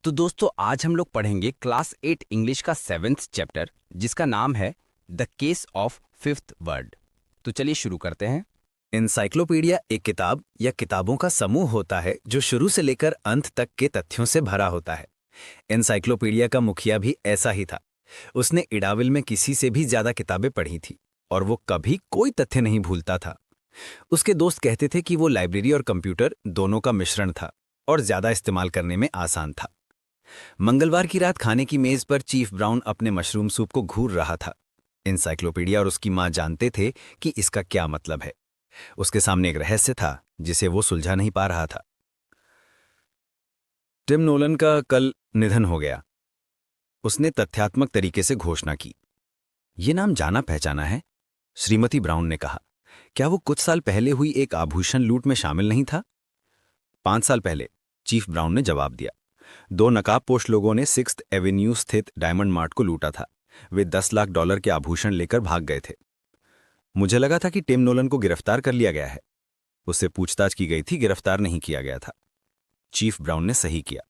तो दोस्तों आज हम लोग पढ़ेंगे क्लास 8 इंग्लिश का 7th चैप्टर जिसका नाम है the case of fifth word. तो चलिए शुरू करते हैं। एनसाइक्लोपीडिया एक किताब या किताबों का समूह होता है जो शुरू से लेकर अंत तक के तथ्यों से भरा होता है। एनसाइक्लोपीडिया का मुखिया भी ऐसा ही था। उसने इडाविल में किसी से भी ज्यादा किताबें पढ़ी थी और वो कभी कोई तथ्य नहीं भूलता था। उसके दोस्त कहते थे कि वो लाइब्रेरी और कंप्यूटर दोनों का मिश्रण था और ज्यादा इस्तेमाल करने में आसान था। मंगलवार की रात खाने की मेज पर चीफ ब्राउन अपने मशरूम सूप को घूर रहा था। एनसाइक्लोपीडिया और उसकी माँ जानते थे कि इसका क्या मतलब है। उसके सामने एक रहस्य था जिसे वो सुलझा नहीं पा रहा था। टिम नोलन का कल निधन हो गया, उसने तथ्यात्मक तरीके से घोषणा की। ये नाम जाना पहचाना है, श्रीमती ब्राउन ने कहा। क्या वो कुछ साल पहले हुई एक आभूषण लूट में शामिल नहीं था? 5 साल पहले, चीफ ब्राउन ने जवाब दिया। 2 नकाबपोश लोगों ने 6th एवेन्यू स्थित डायमंड मार्ट को लूटा था। वे $10 लाख के आभूषण लेकर भाग गए थे। मुझे लगा था कि टिम नोलन को गिरफ्तार कर लिया गया है। उससे पूछताछ की गई थी, गिरफ्तार नहीं किया गया था। चीफ ब्राउन ने सही किया।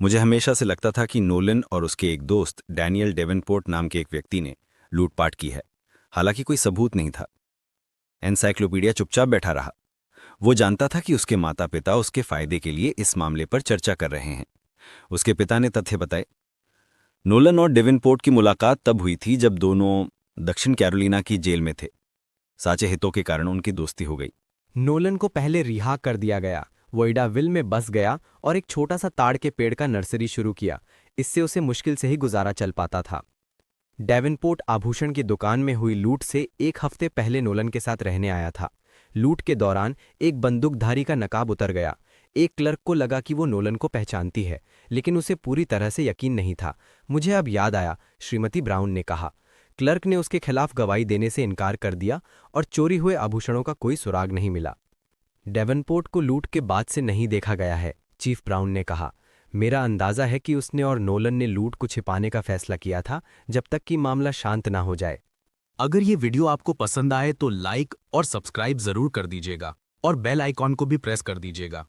मुझे हमेशा से लगता था कि नोलन और उसके एक दोस्त डैनियल डेवनपोर्ट नाम के एक व्यक्ति ने लूटपाट की है, हालांकि कोई सबूत नहीं था। एनसाइक्लोपीडिया चुपचाप बैठा रहा। वो जानता था कि उसके माता पिता उसके फायदे के लिए इस मामले पर चर्चा कर रहे हैं। उसके पिता ने तथ्य बताए। नोलन और डेवनपोर्ट की मुलाकात तब हुई थी जब दोनों दक्षिण कैरोलिना की जेल में थे। साचे हितों के कारण उनकी दोस्ती हो गई। नोलन को पहले रिहा कर दिया गया। वो इडाविल में बस गया और एक छोटा सा ताड़ के पेड़ का नर्सरी शुरू किया। इससे उसे मुश्किल से ही गुजारा चल पाता था। डेवनपोर्ट आभूषण की दुकान में हुई लूट से एक हफ्ते पहले नोलन के साथ रहने आया था। लूट के दौरान एक बंदूकधारी का नकाब उतर गया। एक क्लर्क को लगा कि वो नोलन को पहचानती है, लेकिन उसे पूरी तरह से यकीन नहीं था। मुझे अब याद आया, श्रीमती ब्राउन ने कहा। क्लर्क ने उसके खिलाफ गवाही देने से इनकार कर दिया और चोरी हुए आभूषणों का कोई सुराग नहीं मिला। डेवनपोर्ट को लूट के बाद से नहीं देखा गया है, चीफ ब्राउन ने कहा। मेरा अंदाजा है कि उसने और नोलन ने लूट को छिपाने का फैसला किया था जब तक कि मामला शांत ना हो जाए। अगर ये वीडियो आपको पसंद आए तो लाइक और सब्सक्राइब जरूर कर दीजिएगा और बेल आइकॉन को भी प्रेस कर दीजिएगा।